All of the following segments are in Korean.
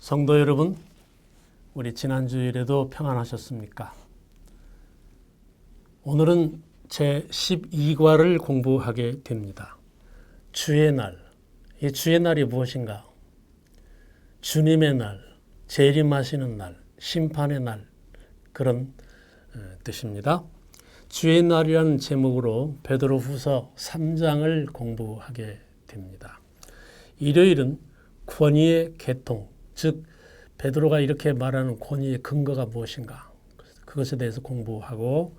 성도 여러분, 우리 지난 주일에도 평안하셨습니까? 오늘은 제 12과를 공부하게 됩니다. 주의 날. 이 주의 날이 무엇인가? 주님의 날, 재림하시는 날, 심판의 날, 그런 뜻입니다. 주의 날이라는 제목으로 베드로후서 3장을 공부하게 됩니다. 일요일은 권위의 계통, 즉 베드로가 이렇게 말하는 권위의 근거가 무엇인가, 그것에 대해서 공부하고,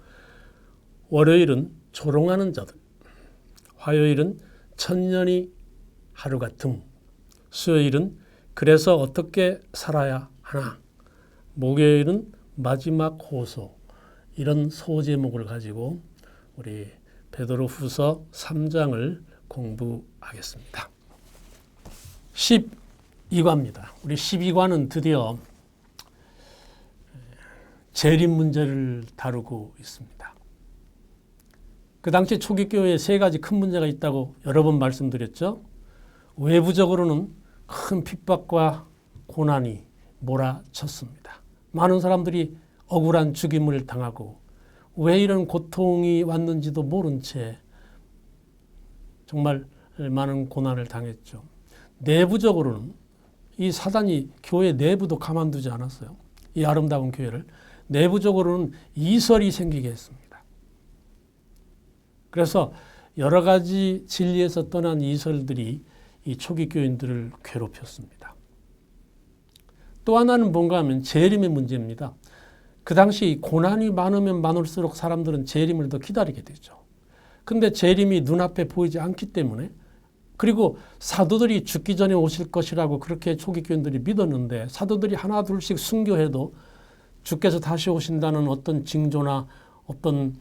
월요일은 조롱하는 자들, 화요일은 천년이 하루가 등, 수요일은 그래서 어떻게 살아야 하나, 목요일은 마지막 호소, 이런 소제목을 가지고 우리 베드로후서 3장을 공부하겠습니다. 12과입니다. 우리 12과는 드디어 재림 문제를 다루고 있습니다. 그 당시 초기 교회에 세 가지 큰 문제가 있다고 여러 번 말씀드렸죠. 외부적으로는 큰 핍박과 고난이 몰아쳤습니다. 많은 사람들이 억울한 죽임을 당하고 왜 이런 고통이 왔는지도 모른 채 정말 많은 고난을 당했죠. 내부적으로는 이 사단이 교회 내부도 가만두지 않았어요. 이 아름다운 교회를. 내부적으로는 이설이 생기게 했습니다. 그래서 여러 가지 진리에서 떠난 이설들이 이 초기 교인들을 괴롭혔습니다. 또 하나는 뭔가 하면 재림의 문제입니다. 그 당시 고난이 많으면 많을수록 사람들은 재림을 더 기다리게 되죠. 근데 재림이 눈앞에 보이지 않기 때문에, 그리고 사도들이 죽기 전에 오실 것이라고 그렇게 초기 교인들이 믿었는데 사도들이 하나 둘씩 순교해도 주께서 다시 오신다는 어떤 징조나 어떤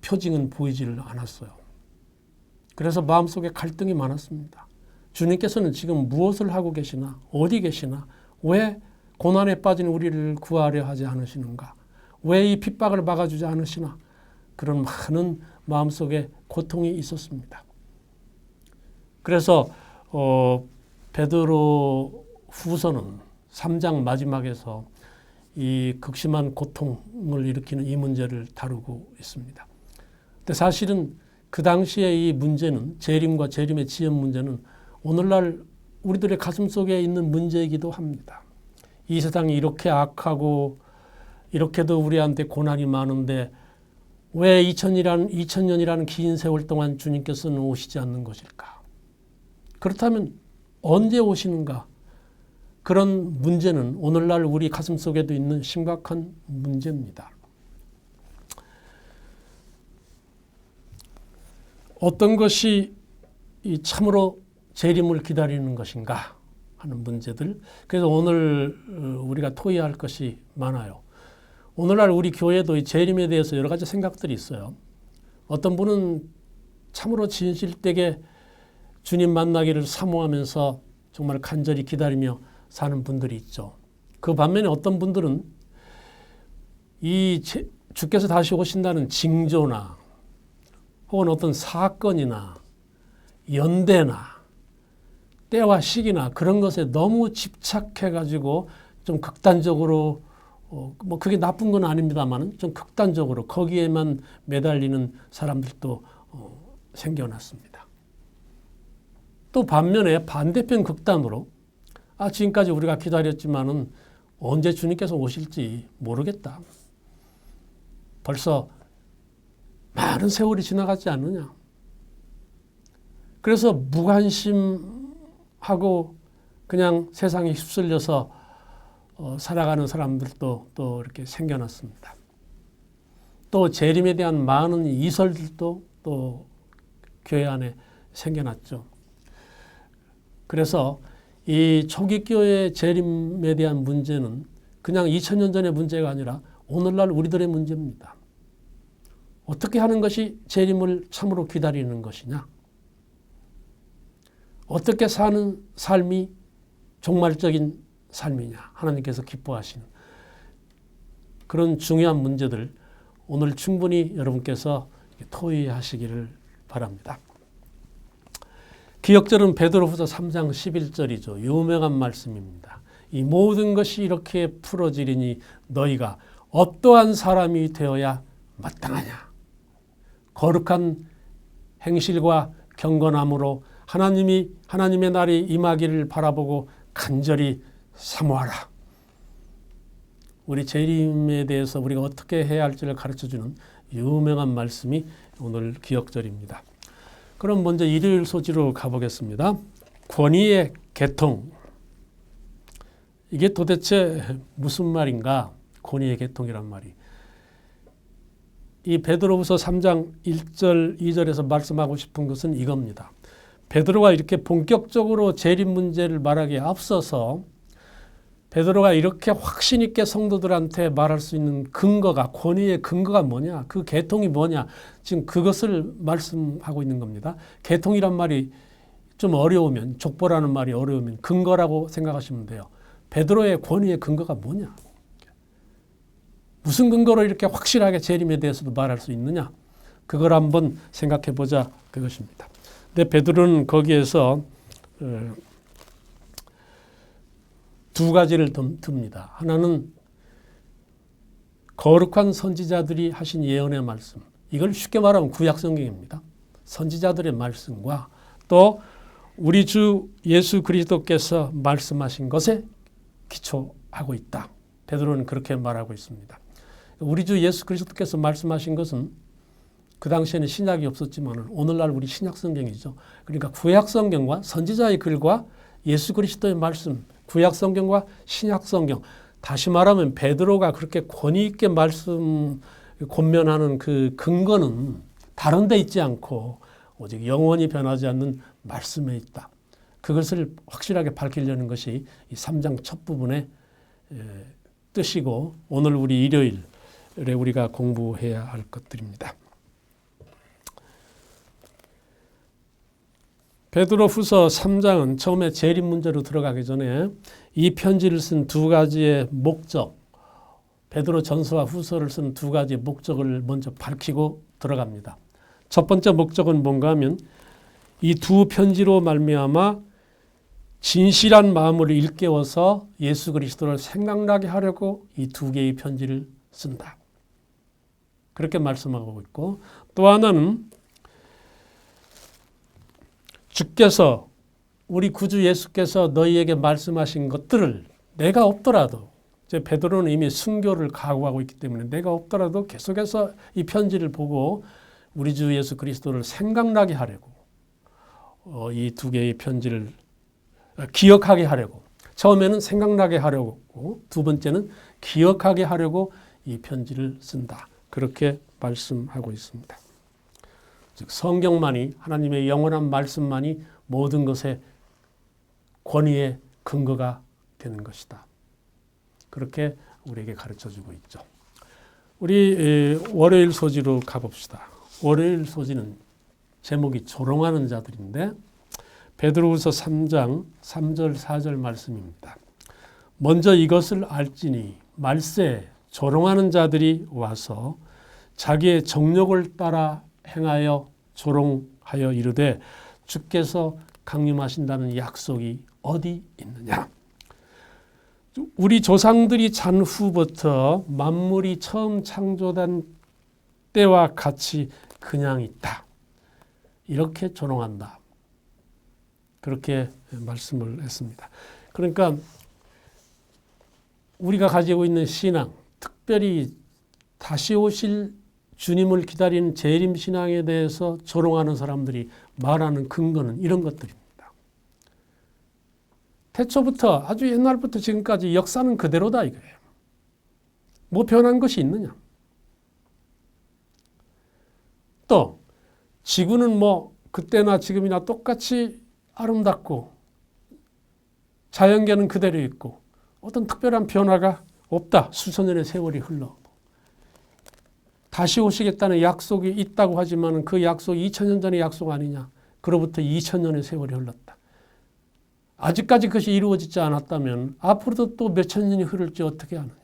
표징은 보이지를 않았어요. 그래서 마음속에 갈등이 많았습니다. 주님께서는 지금 무엇을 하고 계시나, 어디 계시나, 왜 고난에 빠진 우리를 구하려 하지 않으시는가, 왜 이 핍박을 막아주지 않으시나, 그런 많은 마음속에 고통이 있었습니다. 그래서 베드로 후서는 3장 마지막에서 이 극심한 고통을 일으키는 이 문제를 다루고 있습니다. 근데 사실은 그 당시에 이 문제는, 재림과 재림의 지연 문제는 오늘날 우리들의 가슴 속에 있는 문제이기도 합니다. 이 세상이 이렇게 악하고 이렇게도 우리한테 고난이 많은데 왜 2000년이라는 긴 세월 동안 주님께서는 오시지 않는 것일까? 그렇다면 언제 오시는가? 그런 문제는 오늘날 우리 가슴 속에도 있는 심각한 문제입니다. 어떤 것이 이 참으로 재림을 기다리는 것인가 하는 문제들. 그래서 오늘 우리가 토의할 것이 많아요. 오늘날 우리 교회도 이 재림에 대해서 여러 가지 생각들이 있어요. 어떤 분은 참으로 진실되게 주님 만나기를 사모하면서 정말 간절히 기다리며 사는 분들이 있죠. 그 반면에 어떤 분들은 이 주께서 다시 오신다는 징조나 혹은 어떤 사건이나 연대나 때와 시기나 그런 것에 너무 집착해가지고 좀 극단적으로, 뭐 그게 나쁜 건 아닙니다만 좀 극단적으로 거기에만 매달리는 사람들도 생겨났습니다. 또 반면에 반대편 극단으로, 지금까지 우리가 기다렸지만은 언제 주님께서 오실지 모르겠다. 벌써 많은 세월이 지나가지 않느냐. 그래서 무관심하고 그냥 세상에 휩쓸려서 살아가는 사람들도 또 이렇게 생겨났습니다. 또 재림에 대한 많은 이설들도 또 교회 안에 생겨났죠. 그래서 이 초기 교회의 재림에 대한 문제는 그냥 2000년 전의 문제가 아니라 오늘날 우리들의 문제입니다. 어떻게 하는 것이 재림을 참으로 기다리는 것이냐? 어떻게 사는 삶이 종말적인 삶이냐? 하나님께서 기뻐하시는 그런 중요한 문제들 오늘 충분히 여러분께서 토의하시기를 바랍니다. 기억절은 베드로후서 3장 11절이죠. 유명한 말씀입니다. 이 모든 것이 이렇게 풀어지리니 너희가 어떠한 사람이 되어야 마땅하냐. 거룩한 행실과 경건함으로 하나님의 날이 임하기를 바라보고 간절히 사모하라. 우리 재림에 대해서 우리가 어떻게 해야 할지를 가르쳐주는 유명한 말씀이 오늘 기억절입니다. 그럼 먼저 일요일 소지로 가보겠습니다. 권위의 계통. 이게 도대체 무슨 말인가? 권위의 계통이란 말이. 이 베드로후서 3장 1절 2절에서 말씀하고 싶은 것은 이겁니다. 베드로가 이렇게 본격적으로 재림 문제를 말하기에 앞서서 베드로가 이렇게 확신 있게 성도들한테 말할 수 있는 근거가, 권위의 근거가 뭐냐, 그 계통이 뭐냐, 지금 그것을 말씀하고 있는 겁니다. 계통이란 말이 좀 어려우면, 족보라는 말이 어려우면 근거라고 생각하시면 돼요. 베드로의 권위의 근거가 뭐냐? 무슨 근거로 이렇게 확실하게 재림에 대해서도 말할 수 있느냐? 그걸 한번 생각해 보자, 그것입니다. 근데 베드로는 거기에서 두 가지를 듭니다. 하나는 거룩한 선지자들이 하신 예언의 말씀. 이걸 쉽게 말하면 구약성경입니다. 선지자들의 말씀과 또 우리 주 예수 그리스도께서 말씀하신 것에 기초하고 있다. 베드로는 그렇게 말하고 있습니다. 우리 주 예수 그리스도께서 말씀하신 것은 그 당시에는 신약이 없었지만 오늘날 우리 신약성경이죠. 그러니까 구약성경과 선지자의 글과 예수 그리스도의 말씀, 구약성경과 신약성경. 다시 말하면 베드로가 그렇게 권위 있게 권면하는 그 근거는 다른 데 있지 않고 오직 영원히 변하지 않는 말씀에 있다. 그것을 확실하게 밝히려는 것이 이 3장 첫 부분의 뜻이고 오늘 우리 일요일에 우리가 공부해야 할 것들입니다. 베드로후서 3장은 처음에 재림 문제로 들어가기 전에 이 편지를 쓴 두 가지의 목적, 베드로 전서와 후서를 쓴 두 가지의 목적을 먼저 밝히고 들어갑니다. 첫 번째 목적은 뭔가 하면 이 두 편지로 말미암아 진실한 마음을 일깨워서 예수 그리스도를 생각나게 하려고 이 두 개의 편지를 쓴다. 그렇게 말씀하고 있고 또 하나는 주께서 우리 구주 예수께서 너희에게 말씀하신 것들을 내가 없더라도 이제 베드로는 이미 순교를 각오하고 있기 때문에 내가 없더라도 계속해서 이 편지를 보고 우리 주 예수 그리스도를 생각나게 하려고 이 두 개의 편지를 기억하게 하려고 처음에는 생각나게 하려고 두 번째는 기억하게 하려고 이 편지를 쓴다. 그렇게 말씀하고 있습니다. 즉 성경만이 하나님의 영원한 말씀만이 모든 것의 권위의 근거가 되는 것이다. 그렇게 우리에게 가르쳐주고 있죠. 우리 월요일 소지로 가봅시다. 월요일 소지는 제목이 조롱하는 자들인데 베드로후서 3장 3절 4절 말씀입니다. 먼저 이것을 알지니 말세 조롱하는 자들이 와서 자기의 정욕을 따라 행하여 조롱하여 이르되 주께서 강림하신다는 약속이 어디 있느냐. 우리 조상들이 잔 후부터 만물이 처음 창조된 때와 같이 그냥 있다. 이렇게 조롱한다. 그렇게 말씀을 했습니다. 그러니까 우리가 가지고 있는 신앙, 특별히 다시 오실 주님을 기다리는 재림신앙에 대해서 조롱하는 사람들이 말하는 근거는 이런 것들입니다. 태초부터 아주 옛날부터 지금까지 역사는 그대로다 이거예요. 뭐 변한 것이 있느냐. 또 지구는 뭐 그때나 지금이나 똑같이 아름답고 자연계는 그대로 있고 어떤 특별한 변화가 없다. 수천 년의 세월이 흘러. 다시 오시겠다는 약속이 있다고 하지만 그 약속이 2000년 전의 약속 아니냐. 그로부터 2000년의 세월이 흘렀다. 아직까지 그것이 이루어지지 않았다면 앞으로도 또 몇천 년이 흐를지 어떻게 하느냐.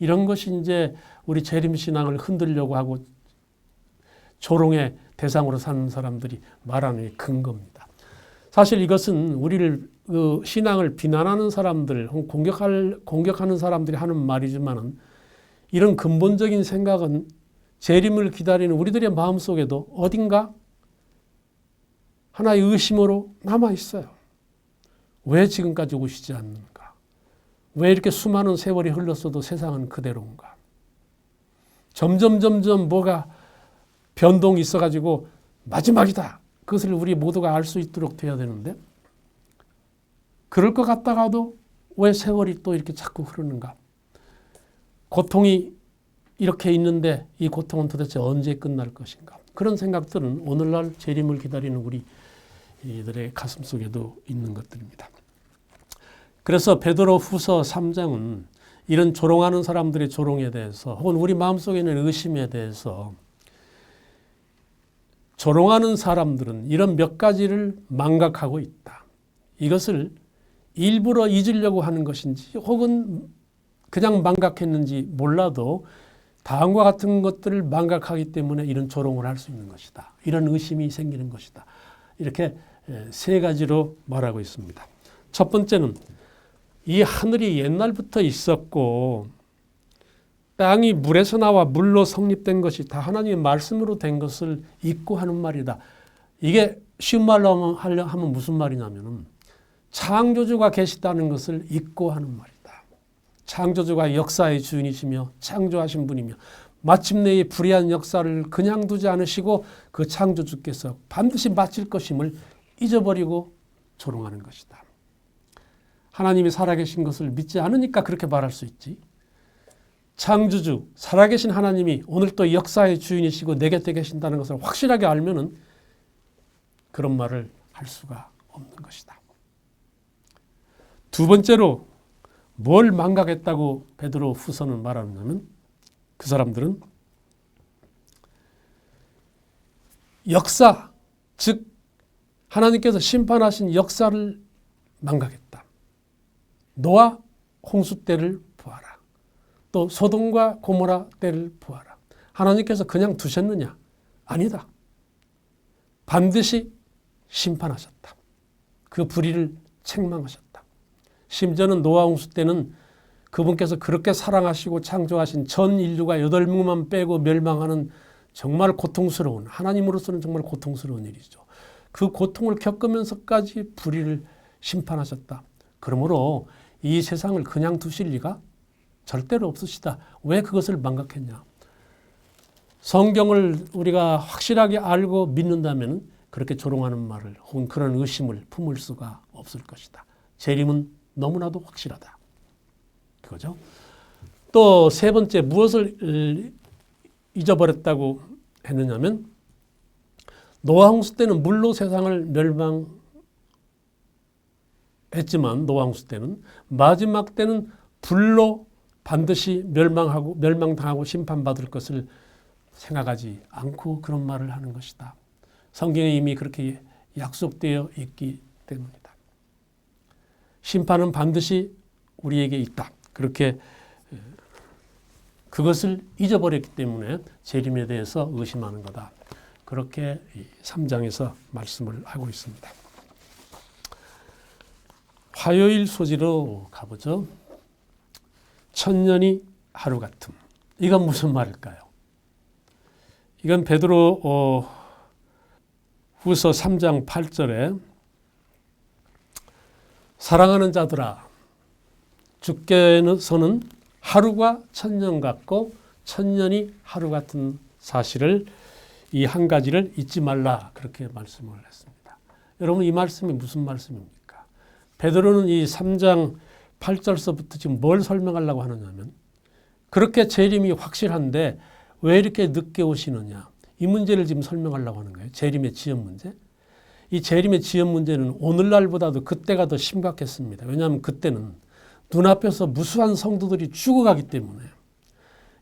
이런 것이 이제 우리 재림신앙을 흔들려고 하고 조롱의 대상으로 사는 사람들이 말하는 근거입니다. 사실 이것은 우리를 신앙을 비난하는 사람들, 공격하는 사람들이 하는 말이지만은 이런 근본적인 생각은 재림을 기다리는 우리들의 마음속에도 어딘가 하나의 의심으로 남아 있어요. 왜 지금까지 오시지 않는가? 왜 이렇게 수많은 세월이 흘렀어도 세상은 그대로인가? 점점 뭐가 변동이 있어가지고 마지막이다. 그것을 우리 모두가 알 수 있도록 돼야 되는데 그럴 것 같다가도 왜 세월이 또 이렇게 자꾸 흐르는가? 고통이 이렇게 있는데 이 고통은 도대체 언제 끝날 것인가? 그런 생각들은 오늘날 재림을 기다리는 우리들의 가슴 속에도 있는 것들입니다. 그래서 베드로 후서 3장은 이런 조롱하는 사람들의 조롱에 대해서 혹은 우리 마음속에 있는 의심에 대해서 조롱하는 사람들은 이런 몇 가지를 망각하고 있다. 이것을 일부러 잊으려고 하는 것인지 혹은 그냥 망각했는지 몰라도 다음과 같은 것들을 망각하기 때문에 이런 조롱을 할 수 있는 것이다. 이런 의심이 생기는 것이다. 이렇게 세 가지로 말하고 있습니다. 첫 번째는 이 하늘이 옛날부터 있었고 땅이 물에서 나와 물로 성립된 것이 다 하나님의 말씀으로 된 것을 잊고 하는 말이다. 이게 쉬운 말로 하면 무슨 말이냐면 창조주가 계시다는 것을 잊고 하는 말이다. 창조주가 역사의 주인이시며 창조하신 분이며 마침내 이 불의한 역사를 그냥 두지 않으시고 그 창조주께서 반드시 마칠 것임을 잊어버리고 조롱하는 것이다. 하나님이 살아계신 것을 믿지 않으니까 그렇게 말할 수 있지. 창조주, 살아계신 하나님이 오늘 또 역사의 주인이시고 내 곁에 계신다는 것을 확실하게 알면은 그런 말을 할 수가 없는 것이다. 두 번째로 뭘 망각했다고 베드로 후서는 말하느냐면 그 사람들은 역사, 즉 하나님께서 심판하신 역사를 망각했다. 노아 홍수 때를 보아라. 또 소돔과 고모라 때를 보아라. 하나님께서 그냥 두셨느냐? 아니다. 반드시 심판하셨다. 그 불의를 책망하셨다. 심지어는 노아 홍수 때는 그분께서 그렇게 사랑하시고 창조하신 전 인류가 8명만 빼고 멸망하는 정말 고통스러운, 하나님으로서는 정말 고통스러운 일이죠. 그 고통을 겪으면서까지 불의를 심판하셨다. 그러므로 이 세상을 그냥 두실 리가 절대로 없으시다. 왜 그것을 망각했냐? 성경을 우리가 확실하게 알고 믿는다면 그렇게 조롱하는 말을 혹은 그런 의심을 품을 수가 없을 것이다. 재림은 너무나도 확실하다. 그거죠. 또 세 번째 무엇을 잊어버렸다고 했느냐면 노아 홍수 때는 물로 세상을 멸망했지만 노아 홍수 때는 마지막 때는 불로 반드시 멸망당하고 심판받을 것을 생각하지 않고 그런 말을 하는 것이다. 성경에 이미 그렇게 약속되어 있기 때문이다. 심판은 반드시 우리에게 있다. 그렇게 그것을 잊어버렸기 때문에 재림에 대해서 의심하는 거다. 그렇게 3장에서 말씀을 하고 있습니다. 화요일 소지로 가보죠. 천년이 하루 같음. 이건 무슨 말일까요? 이건 베드로 후서 3장 8절에 사랑하는 자들아 주께서는 하루가 천년 같고 천년이 하루 같은 사실을 이 한 가지를 잊지 말라 그렇게 말씀을 했습니다. 여러분 이 말씀이 무슨 말씀입니까? 베드로는 이 3장 8절서부터 지금 뭘 설명하려고 하느냐면 그렇게 재림이 확실한데 왜 이렇게 늦게 오시느냐 이 문제를 지금 설명하려고 하는 거예요. 재림의 지연 문제. 이 재림의 지연 문제는 오늘날보다도 그때가 더 심각했습니다. 왜냐하면 그때는 눈앞에서 무수한 성도들이 죽어가기 때문에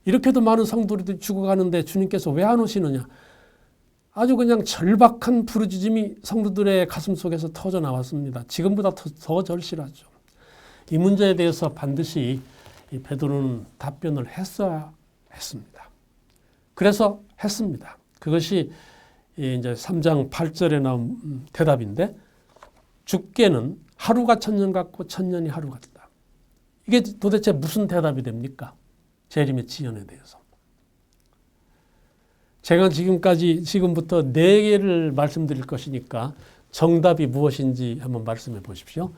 이렇게도 많은 성도들이 죽어가는데 주님께서 왜 안 오시느냐 아주 그냥 절박한 부르짖음이 성도들의 가슴 속에서 터져 나왔습니다. 지금보다 더 절실하죠. 이 문제에 대해서 반드시 이 베드로는 답변을 했어야 했습니다. 그래서 했습니다. 그것이 이제 3장 8절에 나온 대답인데 주께는 하루가 천년 같고 천년이 하루 같다. 이게 도대체 무슨 대답이 됩니까? 재림의 지연에 대해서. 제가 지금부터 4개를 말씀드릴 것이니까 정답이 무엇인지 한번 말씀해 보십시오.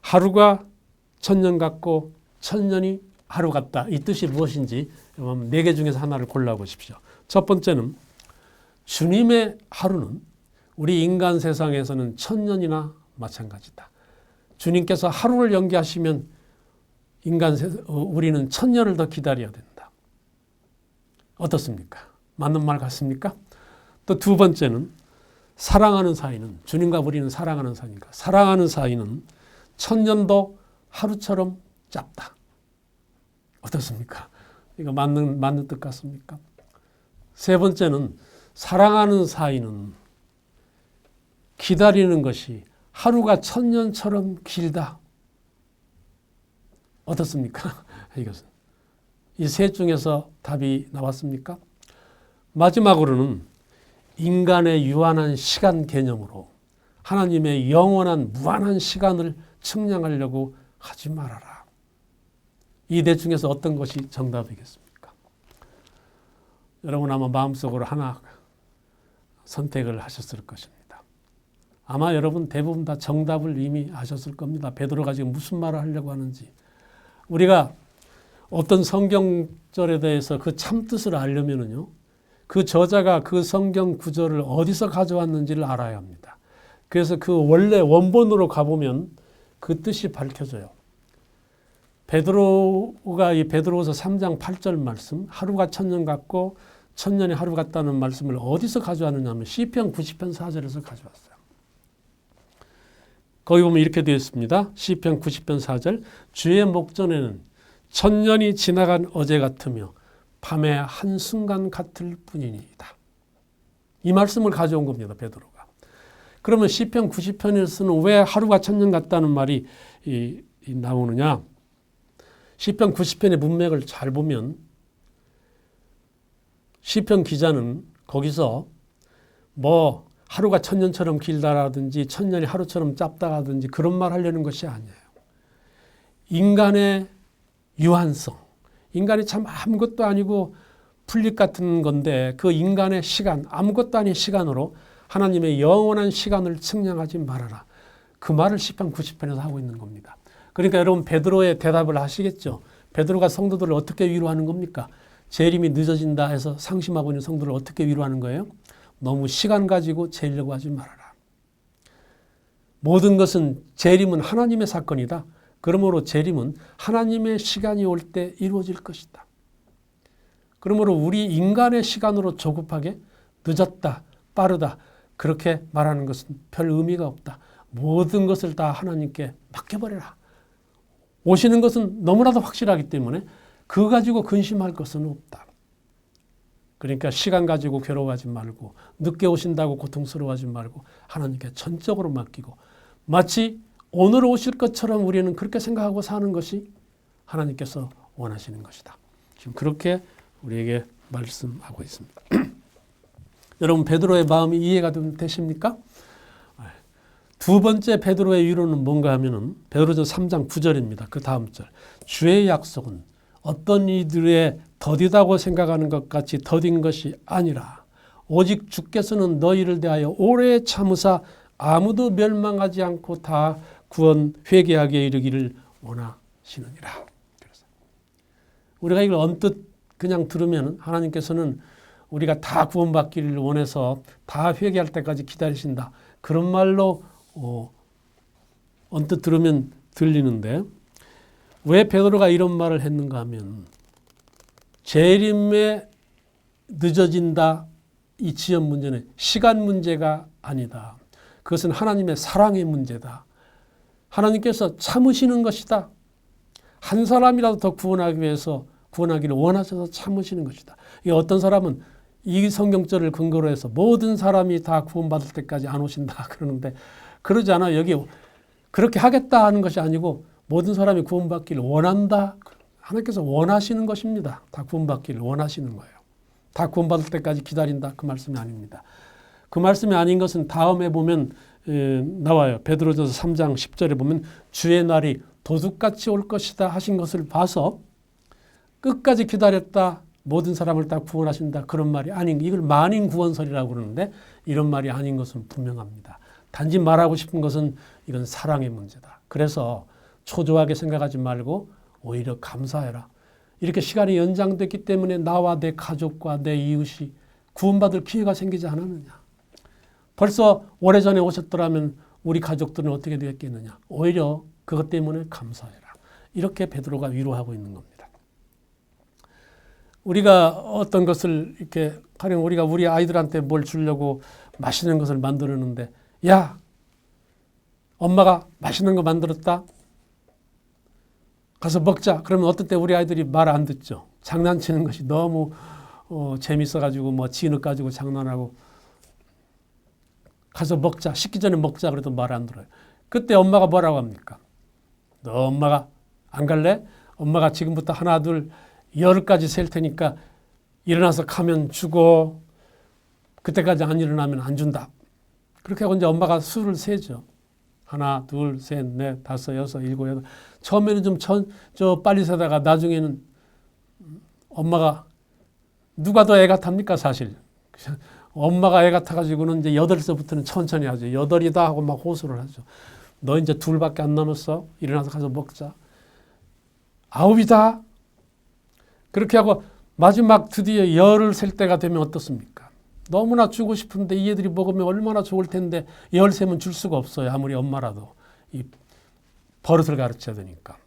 하루가 천년 같고 천년이 하루 같다. 이 뜻이 무엇인지 4개 중에서 하나를 골라보십시오. 첫 번째는 주님의 하루는 우리 인간 세상에서는 천년이나 마찬가지다. 주님께서 하루를 연기하시면 우리는 천년을 더 기다려야 된다. 어떻습니까? 맞는 말 같습니까? 또 두 번째는 사랑하는 사이는, 주님과 우리는 사랑하는 사이니까 사랑하는 사이는 천년도 하루처럼 짧다. 어떻습니까? 이거 맞는 뜻 같습니까? 세 번째는 사랑하는 사이는 기다리는 것이 하루가 천년처럼 길다. 어떻습니까? 이것은. 이 셋 중에서 답이 나왔습니까? 마지막으로는 인간의 유한한 시간 개념으로 하나님의 영원한 무한한 시간을 측량하려고 하지 말아라. 이 넷 중에서 어떤 것이 정답이겠습니까? 여러분 아마 마음속으로 하나 선택을 하셨을 것입니다. 아마 여러분 대부분 다 정답을 이미 아셨을 겁니다. 베드로가 지금 무슨 말을 하려고 하는지. 우리가 어떤 성경절에 대해서 그 참뜻을 알려면은요, 그 저자가 그 성경 구절을 어디서 가져왔는지를 알아야 합니다. 그래서 그 원래 원본으로 가보면 그 뜻이 밝혀져요. 베드로가 이 베드로후서 3장 8절 말씀, 하루가 천년 같고 천년이 하루 같다는 말씀을 어디서 가져왔느냐 하면 시편 90편 4절에서 가져왔어요. 거기 보면 이렇게 되어 있습니다. 시편 90편 4절, 주의 목전에는 천년이 지나간 어제 같으며 밤의 한순간 같을 뿐이니이다. 이 말씀을 가져온 겁니다. 베드로가. 그러면 시편 90편에서는 왜 하루가 천년 같다는 말이 나오느냐. 시편 90편의 문맥을 잘 보면 시편 기자는 거기서 뭐 하루가 천년처럼 길다라든지 천년이 하루처럼 짧다라든지 그런 말 하려는 것이 아니에요. 인간의 유한성, 인간이 참 아무것도 아니고 풀잎 같은 건데 그 인간의 시간, 아무것도 아닌 시간으로 하나님의 영원한 시간을 측량하지 말아라. 그 말을 시편 90편에서 하고 있는 겁니다. 그러니까 여러분 베드로의 대답을 아시겠죠? 베드로가 성도들을 어떻게 위로하는 겁니까? 재림이 늦어진다 해서 상심하고 있는 성도를 어떻게 위로하는 거예요? 너무 시간 가지고 재려고 하지 말아라. 모든 것은 재림은 하나님의 사건이다. 그러므로 재림은 하나님의 시간이 올 때 이루어질 것이다. 그러므로 우리 인간의 시간으로 조급하게 늦었다, 빠르다 그렇게 말하는 것은 별 의미가 없다. 모든 것을 다 하나님께 맡겨버려라. 오시는 것은 너무나도 확실하기 때문에 그거 가지고 근심할 것은 없다. 그러니까 시간 가지고 괴로워하지 말고 늦게 오신다고 고통스러워하지 말고 하나님께 전적으로 맡기고 마치 오늘 오실 것처럼 우리는 그렇게 생각하고 사는 것이 하나님께서 원하시는 것이다. 지금 그렇게 우리에게 말씀하고 있습니다. 여러분 베드로의 마음이 이해가 좀 되십니까? 두 번째 베드로의 위로는 뭔가 하면은 베드로전서 3장 9절입니다. 그 다음 절. 주의 약속은 어떤 이들의 더디다고 생각하는 것 같이 더딘 것이 아니라 오직 주께서는 너희를 대하여 오래 참으사 아무도 멸망하지 않고 다 구원 회개하게 이르기를 원하시느니라. 그래서 우리가 이걸 언뜻 그냥 들으면 하나님께서는 우리가 다 구원받기를 원해서 다 회개할 때까지 기다리신다. 그런 말로 언뜻 들으면 들리는데 왜 베드로가 이런 말을 했는가 하면 재림에 늦어진다 이 지연 문제는 시간 문제가 아니다. 그것은 하나님의 사랑의 문제다. 하나님께서 참으시는 것이다. 한 사람이라도 더 구원하기 위해서 구원하기를 원하셔서 참으시는 것이다. 어떤 사람은 이 성경절을 근거로 해서 모든 사람이 다 구원받을 때까지 안 오신다 그러는데 그러지 않아요. 여기 그렇게 하겠다 하는 것이 아니고 모든 사람이 구원받기를 원한다. 하나님께서 원하시는 것입니다. 다 구원받기를 원하시는 거예요. 다 구원받을 때까지 기다린다. 그 말씀이 아닙니다. 그 말씀이 아닌 것은 다음에 보면 나와요. 베드로전서 3장 10절에 보면 주의 날이 도둑같이 올 것이다 하신 것을 봐서 끝까지 기다렸다 모든 사람을 다 구원하신다 그런 말이 아닌, 이걸 만인 구원설이라고 그러는데 이런 말이 아닌 것은 분명합니다. 단지 말하고 싶은 것은 이건 사랑의 문제다. 그래서 초조하게 생각하지 말고 오히려 감사해라. 이렇게 시간이 연장됐기 때문에 나와 내 가족과 내 이웃이 구원받을 기회가 생기지 않았느냐. 벌써 오래전에 오셨더라면 우리 가족들은 어떻게 되었겠느냐. 오히려 그것 때문에 감사해라. 이렇게 베드로가 위로하고 있는 겁니다. 우리가 어떤 것을 이렇게 가령 우리가 우리 아이들한테 뭘 주려고 맛있는 것을 만들었는데 야, 엄마가 맛있는 거 만들었다. 가서 먹자. 그러면 어떤 때 우리 아이들이 말 안 듣죠. 장난치는 것이 너무 재밌어가지고 뭐 진흙 가지고 장난하고 가서 먹자. 식기 전에 먹자. 그래도 말 안 들어요. 그때 엄마가 뭐라고 합니까? 너 엄마가 안 갈래? 엄마가 지금부터 하나 둘 10까지 셀 테니까 일어나서 가면 주고 그때까지 안 일어나면 안 준다. 그렇게 하고 이제 엄마가 수를 세죠. 하나, 둘, 셋, 넷, 다섯, 여섯, 일곱, 여덟. 처음에는 좀 빨리 세다가 나중에는 엄마가 누가 더 애 같합니까 사실. 엄마가 애 같아가지고는 이제 8서부터는 천천히 하죠. 8이다 하고 막 호소를 하죠. 너 이제 2밖에 안 남았어. 일어나서 가서 먹자. 9이다. 그렇게 하고 마지막 드디어 10을 셀 때가 되면 어떻습니까? 너무나 주고 싶은데 이 애들이 먹으면 얼마나 좋을 텐데 10 세면 줄 수가 없어요. 아무리 엄마라도. 이 버릇을 가르쳐야 되니까.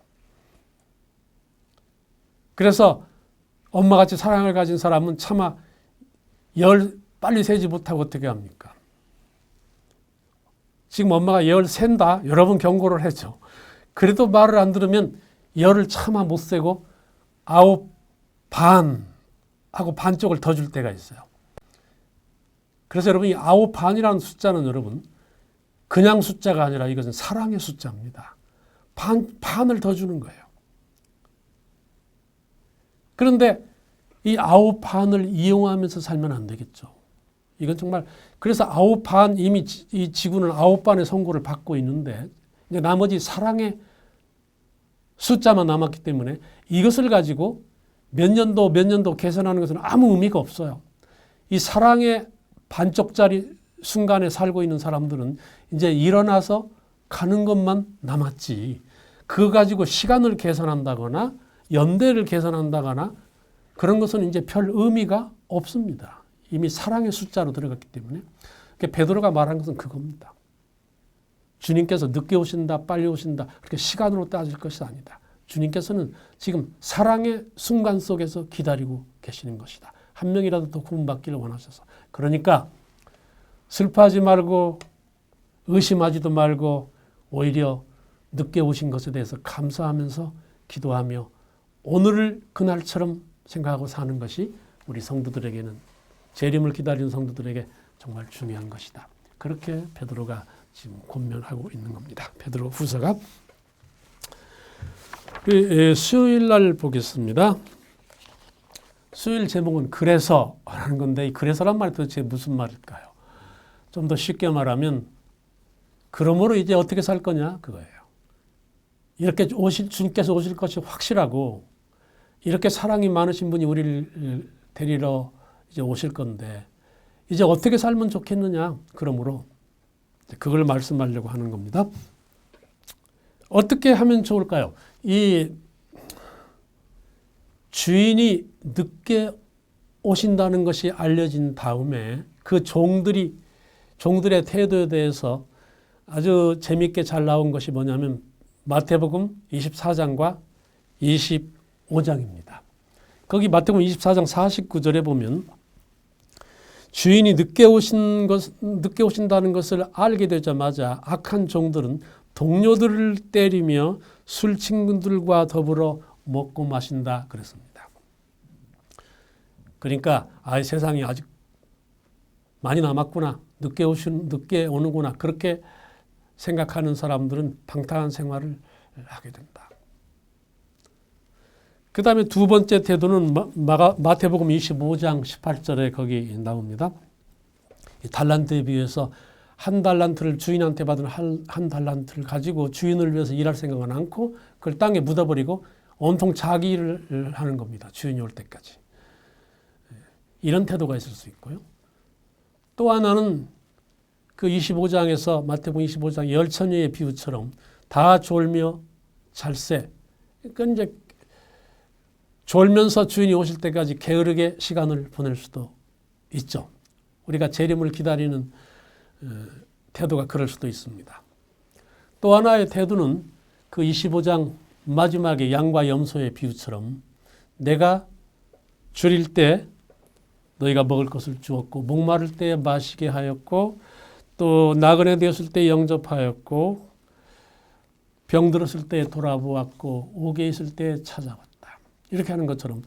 그래서 엄마같이 사랑을 가진 사람은 차마 10 빨리 세지 못하고 어떻게 합니까? 지금 엄마가 10 센다. 여러 번 경고를 했죠. 그래도 말을 안 들으면 10을 차마 못 세고 9 반 하고 반쪽을 더 줄 때가 있어요. 그래서 여러분 이 9 반이라는 숫자는 여러분 그냥 숫자가 아니라 이것은 사랑의 숫자입니다. 반을 더 주는 거예요. 그런데 이 9 반을 이용하면서 살면 안 되겠죠. 이건 정말 그래서 9 반 이미 이 지구는 9 반의 선고를 받고 있는데 이제 나머지 사랑의 숫자만 남았기 때문에 이것을 가지고 몇 년도 계산하는 것은 아무 의미가 없어요. 이 사랑의 반쪽짜리 순간에 살고 있는 사람들은 이제 일어나서 가는 것만 남았지. 그거 가지고 시간을 계산한다거나 연대를 계산한다거나 그런 것은 이제 별 의미가 없습니다. 이미 사랑의 숫자로 들어갔기 때문에. 베드로가 말한 것은 그겁니다. 주님께서 늦게 오신다, 빨리 오신다, 그렇게 시간으로 따질 것이 아니다. 주님께서는 지금 사랑의 순간 속에서 기다리고 계시는 것이다. 한 명이라도 더 구원받기를 원하셔서. 그러니까 슬퍼하지 말고 의심하지도 말고 오히려 늦게 오신 것에 대해서 감사하면서 기도하며 오늘을 그날처럼 생각하고 사는 것이 우리 성도들에게는 재림을 기다리는 성도들에게 정말 중요한 것이다. 그렇게 베드로가 지금 권면하고 있는 겁니다. 베드로 후서가 수요일 날 보겠습니다. 수요일 제목은 그래서 하는 건데 이 그래서란 말이 도대체 무슨 말일까요? 좀 더 쉽게 말하면 그러므로 이제 어떻게 살 거냐 그거예요. 이렇게 주님께서 오실 것이 확실하고 이렇게 사랑이 많으신 분이 우리를 데리러 이제 오실 건데 이제 어떻게 살면 좋겠느냐. 그러므로 그걸 말씀하려고 하는 겁니다. 어떻게 하면 좋을까요? 이 주인이 늦게 오신다는 것이 알려진 다음에 그 종들의 태도에 대해서 아주 재미있게 잘 나온 것이 뭐냐면 마태복음 24장과 25장입니다. 거기 마태복음 24장 49절에 보면 주인이 늦게 오신다는 것을 알게 되자마자 악한 종들은 동료들을 때리며 술 친구들과 더불어 먹고 마신다 그랬습니다. 그러니까 세상이 아직 많이 남았구나. 늦게 오는구나. 그렇게 생각하는 사람들은 방탕한 생활을 하게 된다. 그 다음에 두 번째 태도는 마태복음 25장 18절에 거기 나옵니다. 달란트에 비해서 한 달란트를 주인한테 받은 한 달란트를 가지고 주인을 위해서 일할 생각은 않고 그걸 땅에 묻어버리고 온통 자기 일을 하는 겁니다. 주인이 올 때까지. 이런 태도가 있을 수 있고요. 또 하나는 그 25장에서 마태복음 25장 열처녀의 비유처럼 다 졸며 잘세. 그러니까 이제 졸면서 주인이 오실 때까지 게으르게 시간을 보낼 수도 있죠. 우리가 재림을 기다리는 태도가 그럴 수도 있습니다. 또 하나의 태도는 그 25장 마지막에 양과 염소의 비유처럼 내가 줄일 때 너희가 먹을 것을 주었고 목마를 때 마시게 하였고 또 나그네 되었을 때 영접하였고 병들었을 때 돌아보았고 옥에 있을 때 찾아왔다. 이렇게 하는 것처럼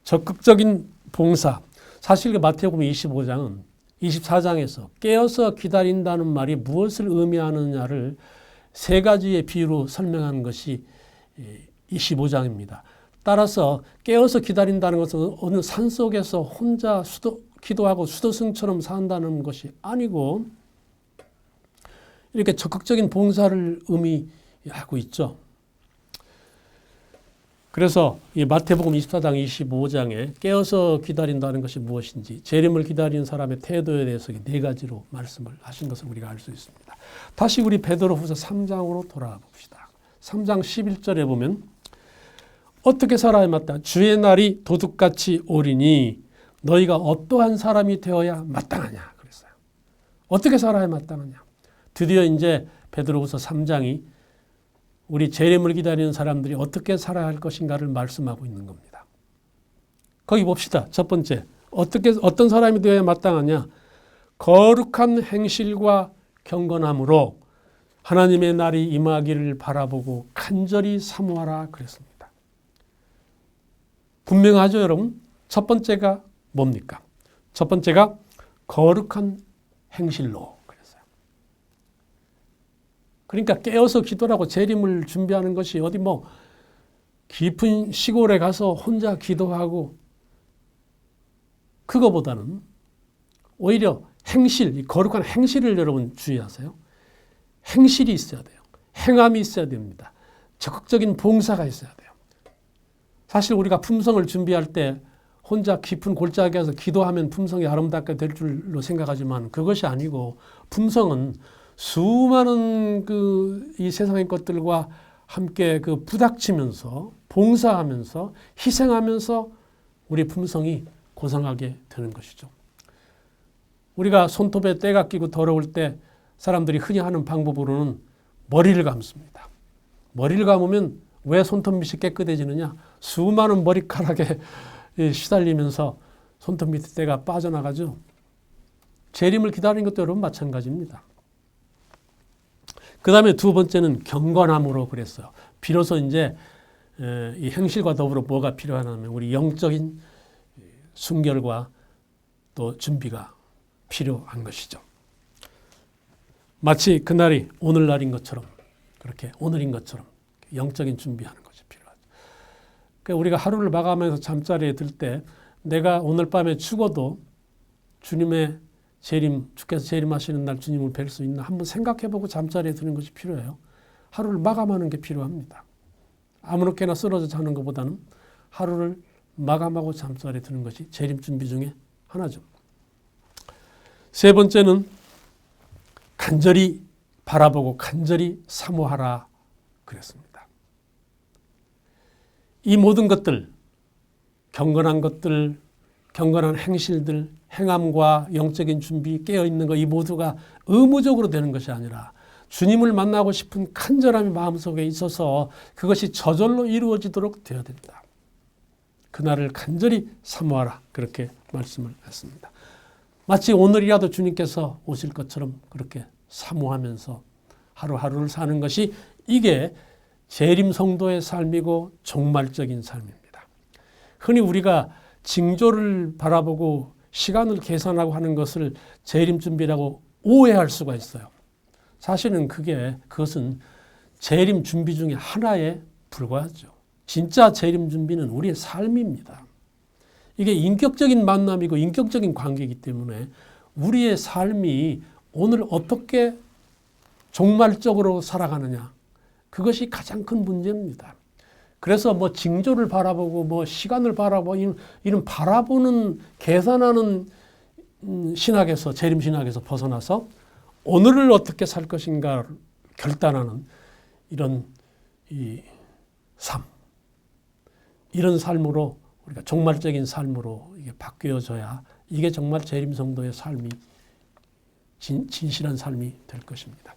적극적인 봉사. 사실 그 마태복음 25장은 24장에서 깨어서 기다린다는 말이 무엇을 의미하느냐를 세 가지의 비유로 설명하는 것이 25장입니다. 따라서 깨어서 기다린다는 것은 어느 산속에서 혼자 기도하고 수도승처럼 산다는 것이 아니고 이렇게 적극적인 봉사를 의미하고 있죠. 그래서 이 마태복음 24장 25장에 깨어서 기다린다는 것이 무엇인지 재림을 기다리는 사람의 태도에 대해서 네 가지로 말씀을 하신 것을 우리가 알 수 있습니다. 다시 우리 베드로후서 3장으로 돌아가 봅시다. 3장 11절에 보면 어떻게 살아야 마땅 주의 날이 도둑같이 오리니 너희가 어떠한 사람이 되어야 마땅하냐 그랬어요. 어떻게 살아야 마땅하냐. 드디어 이제 베드로후서 3장이 우리 재림을 기다리는 사람들이 어떻게 살아야 할 것인가를 말씀하고 있는 겁니다. 거기 봅시다. 첫 번째, 어떤 사람이 되어야 마땅하냐? 거룩한 행실과 경건함으로 하나님의 날이 임하기를 바라보고 간절히 사모하라 그랬습니다. 분명하죠, 여러분? 첫 번째가 뭡니까? 첫 번째가 거룩한 행실로. 그러니까 깨어서 기도하고 재림을 준비하는 것이 어디 뭐 깊은 시골에 가서 혼자 기도하고 그거보다는 오히려 행실, 거룩한 행실을 여러분 주의하세요. 행실이 있어야 돼요. 행함이 있어야 됩니다. 적극적인 봉사가 있어야 돼요. 사실 우리가 품성을 준비할 때 혼자 깊은 골짜기에서 기도하면 품성이 아름답게 될 줄로 생각하지만 그것이 아니고 품성은 수많은 이 세상의 것들과 함께 부닥치면서 봉사하면서 희생하면서 우리 품성이 고상하게 되는 것이죠. 우리가 손톱에 때가 끼고 더러울 때 사람들이 흔히 하는 방법으로는 머리를 감습니다. 머리를 감으면 왜 손톱 밑이 깨끗해지느냐? 수많은 머리카락에 시달리면서 손톱 밑에 때가 빠져나가죠. 재림을 기다리는 것도 여러분 마찬가지입니다. 그 다음에 두 번째는 경건함으로 그랬어요. 비로소 이제 이 행실과 더불어 뭐가 필요하냐면 우리 영적인 순결과 또 준비가 필요한 것이죠. 마치 그날이 오늘날인 것처럼 그렇게 오늘인 것처럼 영적인 준비하는 것이 필요하죠. 그러니까 우리가 하루를 마감하면서 잠자리에 들 때 내가 오늘 밤에 죽어도 주님의 주께서 재림하시는 날 주님을 뵐 수 있나 한번 생각해보고 잠자리에 드는 것이 필요해요. 하루를 마감하는 게 필요합니다. 아무렇게나 쓰러져 자는 것보다는 하루를 마감하고 잠자리에 드는 것이 재림 준비 중에 하나죠. 세 번째는 간절히 바라보고 간절히 사모하라 그랬습니다. 이 모든 것들, 경건한 것들, 경건한 행실들, 행함과 영적인 준비, 깨어있는 것 이 모두가 의무적으로 되는 것이 아니라 주님을 만나고 싶은 간절함이 마음속에 있어서 그것이 저절로 이루어지도록 되어야 된다. 그날을 간절히 사모하라 그렇게 말씀을 했습니다. 마치 오늘이라도 주님께서 오실 것처럼 그렇게 사모하면서 하루하루를 사는 것이 이게 재림 성도의 삶이고 종말적인 삶입니다. 흔히 우리가 징조를 바라보고 시간을 계산하고 하는 것을 재림 준비라고 오해할 수가 있어요. 사실은 그것은 재림 준비 중에 하나에 불과하죠. 진짜 재림 준비는 우리의 삶입니다. 이게 인격적인 만남이고 인격적인 관계이기 때문에 우리의 삶이 오늘 어떻게 종말적으로 살아가느냐. 그것이 가장 큰 문제입니다. 그래서 뭐 징조를 바라보고 뭐 시간을 바라보고 이런 바라보는 계산하는 신학에서 재림신학에서 벗어나서 오늘을 어떻게 살 것인가 결단하는 이런 이 삶, 이런 삶으로 우리가 종말적인 삶으로 이게 바뀌어져야 이게 정말 재림 성도의 삶이 진실한 삶이 될 것입니다.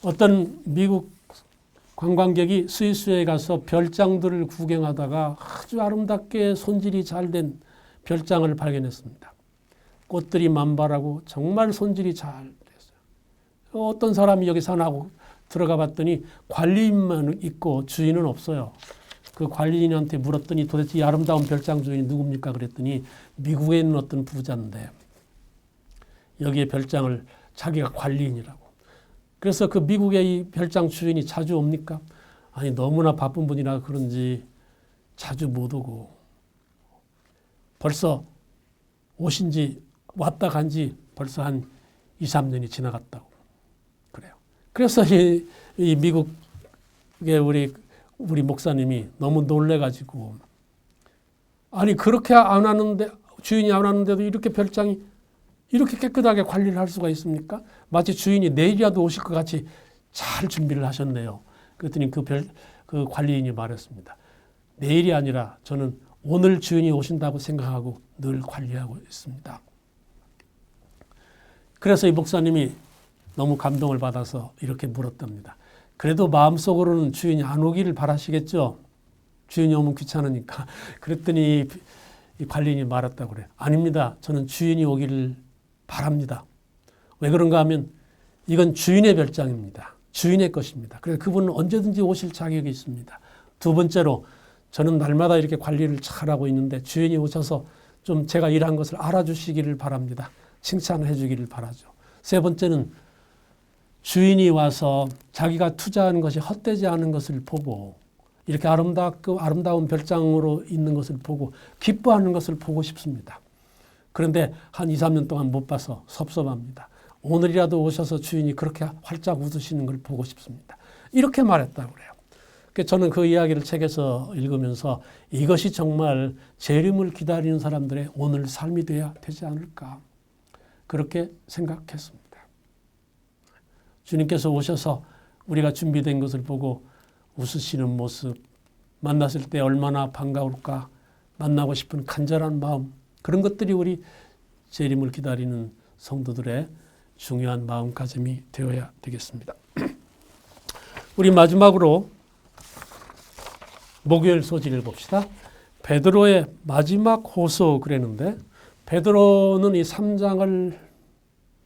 어떤 미국 관광객이 스위스에 가서 별장들을 구경하다가 아주 아름답게 손질이 잘 된 별장을 발견했습니다. 꽃들이 만발하고 정말 손질이 잘 됐어요. 어떤 사람이 여기 사나고 들어가 봤더니 관리인만 있고 주인은 없어요. 그 관리인한테 물었더니 도대체 이 아름다운 별장 주인이 누굽니까? 그랬더니 미국에 있는 어떤 부자인데 여기에 별장을 자기가 관리인이라고. 그래서 그 미국의 이 별장 주인이 자주 옵니까? 아니 너무나 바쁜 분이라 그런지 자주 못 오고 벌써 오신 지 왔다 간 지 벌써 한 2, 3년이 지나갔다고 그래요. 그래서 이 미국의 우리 목사님이 너무 놀래가지고 아니 그렇게 안 하는데 주인이 안 하는데도 이렇게 별장이 이렇게 깨끗하게 관리를 할 수가 있습니까? 마치 주인이 내일이라도 오실 것 같이 잘 준비를 하셨네요. 그랬더니 그 관리인이 말했습니다. 내일이 아니라 저는 오늘 주인이 오신다고 생각하고 늘 관리하고 있습니다. 그래서 이 목사님이 너무 감동을 받아서 이렇게 물었답니다. 그래도 마음속으로는 주인이 안 오기를 바라시겠죠? 주인이 오면 귀찮으니까. 그랬더니 이 관리인이 말했다고 그래요. 아닙니다. 저는 주인이 오기를 바랍니다. 왜 그런가 하면 이건 주인의 별장입니다. 주인의 것입니다. 그래서 그분은 언제든지 오실 자격이 있습니다. 두 번째로 저는 날마다 이렇게 관리를 잘하고 있는데 주인이 오셔서 좀 제가 일한 것을 알아주시기를 바랍니다. 칭찬해 주기를 바라죠. 세 번째는 주인이 와서 자기가 투자하는 것이 헛되지 않은 것을 보고 이렇게 아름다운 별장으로 있는 것을 보고 기뻐하는 것을 보고 싶습니다. 그런데 한 2, 3년 동안 못 봐서 섭섭합니다. 오늘이라도 오셔서 주인이 그렇게 활짝 웃으시는 걸 보고 싶습니다. 이렇게 말했다고 그래요. 저는 그 이야기를 책에서 읽으면서 이것이 정말 재림을 기다리는 사람들의 오늘 삶이 돼야 되지 않을까 그렇게 생각했습니다. 주님께서 오셔서 우리가 준비된 것을 보고 웃으시는 모습, 만났을 때 얼마나 반가울까, 만나고 싶은 간절한 마음, 그런 것들이 우리 재림을 기다리는 성도들의 중요한 마음가짐이 되어야 되겠습니다. 우리 마지막으로 목요일 소식을 봅시다. 베드로의 마지막 호소 그랬는데 베드로는 이 3장을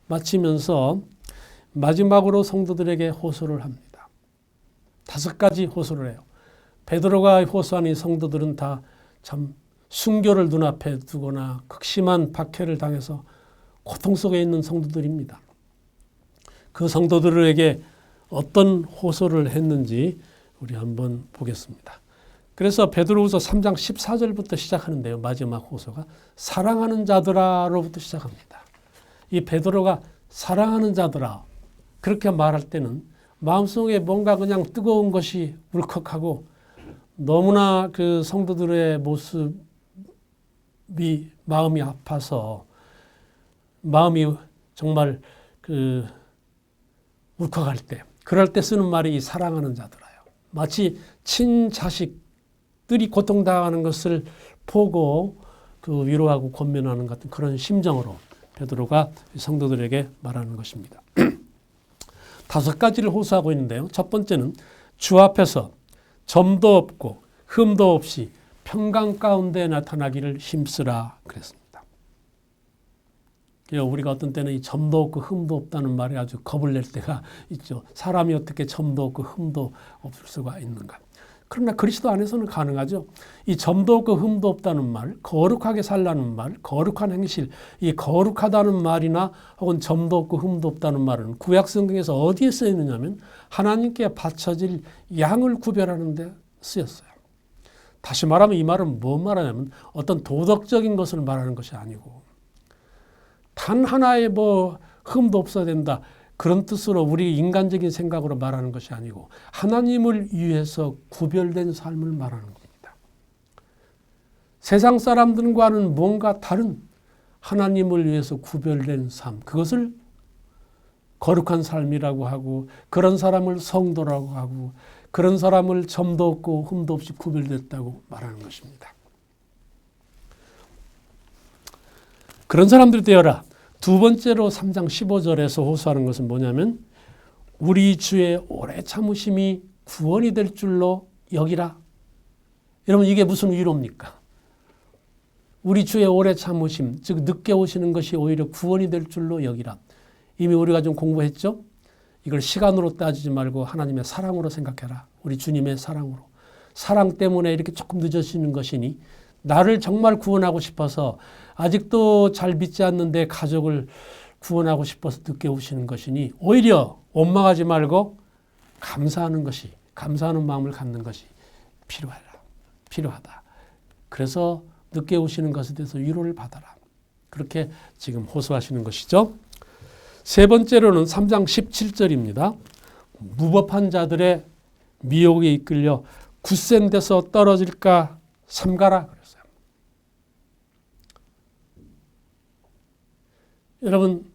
마치면서 마지막으로 성도들에게 호소를 합니다. 5가지 호소를 해요. 베드로가 호소하는 성도들은 다 참 순교를 눈앞에 두거나 극심한 박해를 당해서 고통 속에 있는 성도들입니다. 그 성도들에게 어떤 호소를 했는지 우리 한번 보겠습니다. 그래서 베드로후서 3장 14절부터 시작하는데요. 마지막 호소가 사랑하는 자들아로부터 시작합니다. 이 베드로가 사랑하는 자들아 그렇게 말할 때는 마음속에 뭔가 그냥 뜨거운 것이 울컥하고 너무나 그 성도들의 모습이 마음이 아파서 마음이 정말 울컥할 때 그럴 때 쓰는 말이 이 사랑하는 자들아요. 마치 친자식들이 고통당하는 것을 보고 그 위로하고 권면하는 같은 그런 심정으로 베드로가 성도들에게 말하는 것입니다. 5가지를 호소하고 있는데요. 첫 번째는 주 앞에서 점도 없고 흠도 없이 평강 가운데 나타나기를 힘쓰라 그랬습니다. 우리가 어떤 때는 이 점도 없고 흠도 없다는 말에 아주 겁을 낼 때가 있죠. 사람이 어떻게 점도 없고 흠도 없을 수가 있는가. 그러나 그리스도 안에서는 가능하죠. 이 점도 없고 흠도 없다는 말, 거룩하게 살라는 말, 거룩한 행실, 이 거룩하다는 말이나 혹은 점도 없고 흠도 없다는 말은 구약 성경에서 어디에 쓰여 있느냐면 하나님께 바쳐질 양을 구별하는 데 쓰였어요. 다시 말하면 이 말은 뭐 말하냐면 어떤 도덕적인 것을 말하는 것이 아니고 단 하나의 흠도 없어야 된다. 그런 뜻으로 우리 인간적인 생각으로 말하는 것이 아니고 하나님을 위해서 구별된 삶을 말하는 겁니다. 세상 사람들과는 뭔가 다른 하나님을 위해서 구별된 삶, 그것을 거룩한 삶이라고 하고 그런 사람을 성도라고 하고 그런 사람을 점도 없고 흠도 없이 구별됐다고 말하는 것입니다. 그런 사람들이 되어라. 두 번째로 3장 15절에서 호소하는 것은 뭐냐면 우리 주의 오래 참으심이 구원이 될 줄로 여기라. 여러분 이게 무슨 위로입니까? 우리 주의 오래 참으심, 즉 늦게 오시는 것이 오히려 구원이 될 줄로 여기라. 이미 우리가 좀 공부했죠? 이걸 시간으로 따지지 말고 하나님의 사랑으로 생각해라. 우리 주님의 사랑으로. 사랑 때문에 이렇게 조금 늦어지는 것이니 나를 정말 구원하고 싶어서 아직도 잘 믿지 않는데 가족을 구원하고 싶어서 늦게 오시는 것이니 오히려 원망하지 말고 감사하는 것이, 감사하는 마음을 갖는 것이 필요하다. 그래서 늦게 오시는 것에 대해서 위로를 받아라. 그렇게 지금 호소하시는 것이죠. 세 번째로는 3장 17절입니다. 무법한 자들의 미혹에 이끌려 굳센 데서 떨어질까 삼가라 그랬어요. 여러분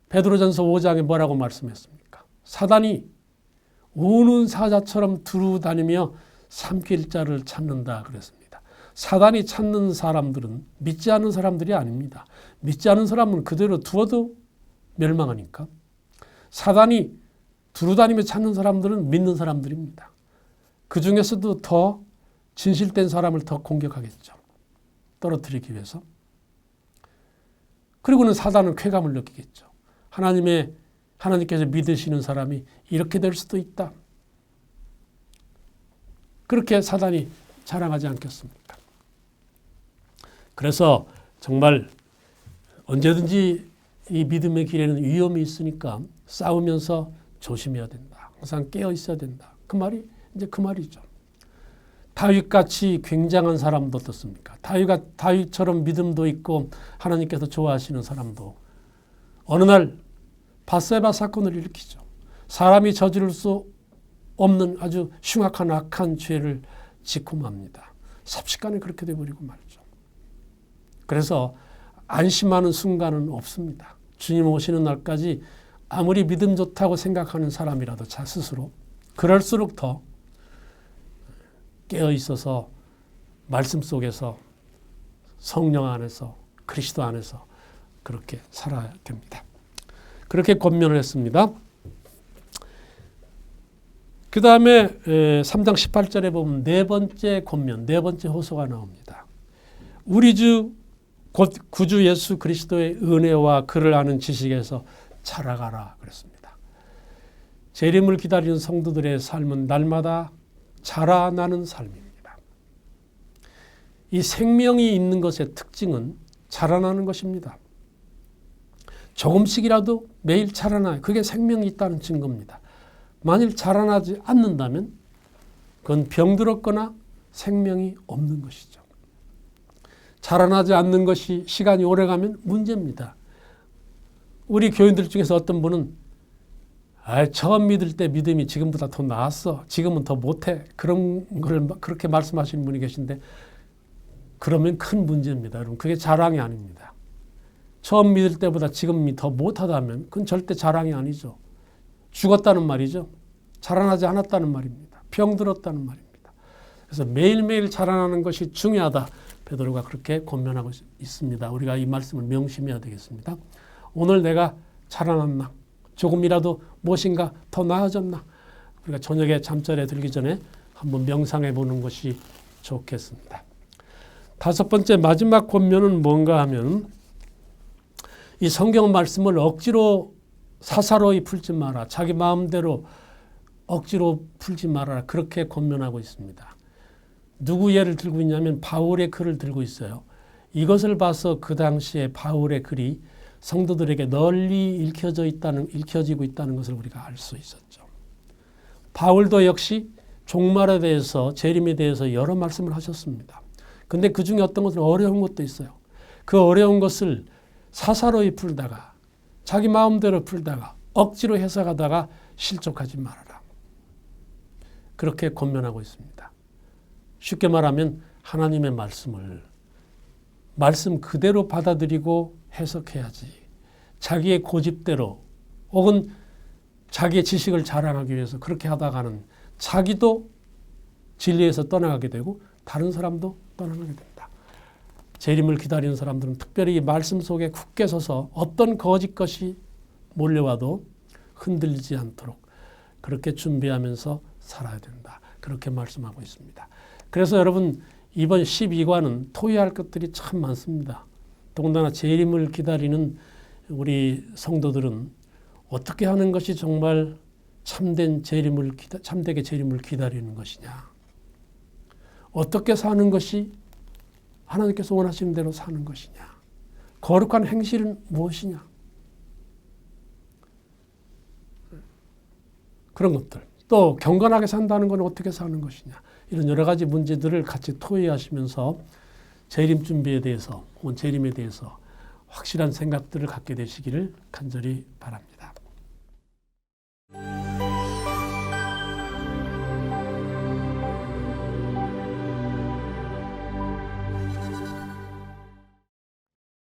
베드로전서 5장에 뭐라고 말씀했습니까? 사단이 우는 사자처럼 두루 다니며 삼킬 자를 찾는다 그랬습니다. 사단이 찾는 사람들은 믿지 않는 사람들이 아닙니다. 믿지 않는 사람은 그대로 두어도 멸망하니까. 사단이 두루다니며 찾는 사람들은 믿는 사람들입니다. 그 중에서도 더 진실된 사람을 더 공격하겠죠. 떨어뜨리기 위해서. 그리고는 사단은 쾌감을 느끼겠죠. 하나님께서 믿으시는 사람이 이렇게 될 수도 있다. 그렇게 사단이 자랑하지 않겠습니까? 그래서 정말 언제든지 이 믿음의 길에는 위험이 있으니까 싸우면서 조심해야 된다. 항상 깨어 있어야 된다. 그 말이죠. 다윗같이 굉장한 사람도 어떻습니까? 다윗처럼 믿음도 있고 하나님께서 좋아하시는 사람도 어느 날 밧세바 사건을 일으키죠. 사람이 저지를 수 없는 아주 흉악한 악한 죄를 짓고 맙니다. 삽시간에 그렇게 돼버리고 말죠. 그래서 안심하는 순간은 없습니다. 주님 오시는 날까지 아무리 믿음 좋다고 생각하는 사람이라도 자 스스로 그럴수록 더 깨어 있어서 말씀 속에서 성령 안에서 그리스도 안에서 그렇게 살아야 됩니다. 그렇게 권면을 했습니다. 그 다음에 3장 18절에 보면 네 번째 권면, 네 번째 호소가 나옵니다. 우리 주 곧 구주 예수 그리스도의 은혜와 그를 아는 지식에서 자라가라 그랬습니다. 재림을 기다리는 성도들의 삶은 날마다 자라나는 삶입니다. 이 생명이 있는 것의 특징은 자라나는 것입니다. 조금씩이라도 매일 자라나요. 그게 생명이 있다는 증거입니다. 만일 자라나지 않는다면 그건 병들었거나 생명이 없는 것이죠. 자라나지 않는 것이 시간이 오래가면 문제입니다. 우리 교인들 중에서 어떤 분은 처음 믿을 때 믿음이 지금보다 더 나았어. 지금은 더 못해. 그런 걸 그렇게 말씀하시는 분이 계신데 그러면 큰 문제입니다. 여러분 그게 자랑이 아닙니다. 처음 믿을 때보다 지금이 더 못하다면 그건 절대 자랑이 아니죠. 죽었다는 말이죠. 자라나지 않았다는 말입니다. 병들었다는 말입니다. 그래서 매일매일 자라나는 것이 중요하다. 베드로가 그렇게 권면하고 있습니다. 우리가 이 말씀을 명심해야 되겠습니다. 오늘 내가 자라났나? 조금이라도 무엇인가 더 나아졌나? 우리가 저녁에 잠자리에 들기 전에 한번 명상해 보는 것이 좋겠습니다. 다섯 번째 마지막 권면은 뭔가 하면 이 성경 말씀을 억지로 사사로이 풀지 마라. 자기 마음대로 억지로 풀지 말아라. 그렇게 권면하고 있습니다. 누구 예를 들고 있냐면 바울의 글을 들고 있어요. 이것을 봐서 그 당시에 바울의 글이 성도들에게 널리 읽혀지고 있다는 것을 우리가 알 수 있었죠. 바울도 역시 종말에 대해서 재림에 대해서 여러 말씀을 하셨습니다. 그런데 그중에 어떤 것은 어려운 것도 있어요. 그 어려운 것을 사사로이 풀다가 자기 마음대로 풀다가 억지로 해석하다가 실족하지 말아라. 그렇게 권면하고 있습니다. 쉽게 말하면 하나님의 말씀을 말씀 그대로 받아들이고 해석해야지. 자기의 고집대로 혹은 자기의 지식을 자랑하기 위해서 그렇게 하다가는 자기도 진리에서 떠나가게 되고 다른 사람도 떠나가게 된다. 재림을 기다리는 사람들은 특별히 이 말씀 속에 굳게 서서 어떤 거짓 것이 몰려와도 흔들리지 않도록 그렇게 준비하면서 살아야 된다. 그렇게 말씀하고 있습니다. 그래서 여러분 이번 12과는 토의할 것들이 참 많습니다. 더군다나 재림을 기다리는 우리 성도들은 어떻게 하는 것이 정말 참되게 재림을 기다리는 것이냐. 어떻게 사는 것이 하나님께서 원하시는 대로 사는 것이냐. 거룩한 행실은 무엇이냐. 그런 것들. 또 경건하게 산다는 건 어떻게 사는 것이냐. 이런 여러 가지 문제들을 같이 토의하시면서 재림 준비에 대해서 혹은 재림에 대해서 확실한 생각들을 갖게 되시기를 간절히 바랍니다.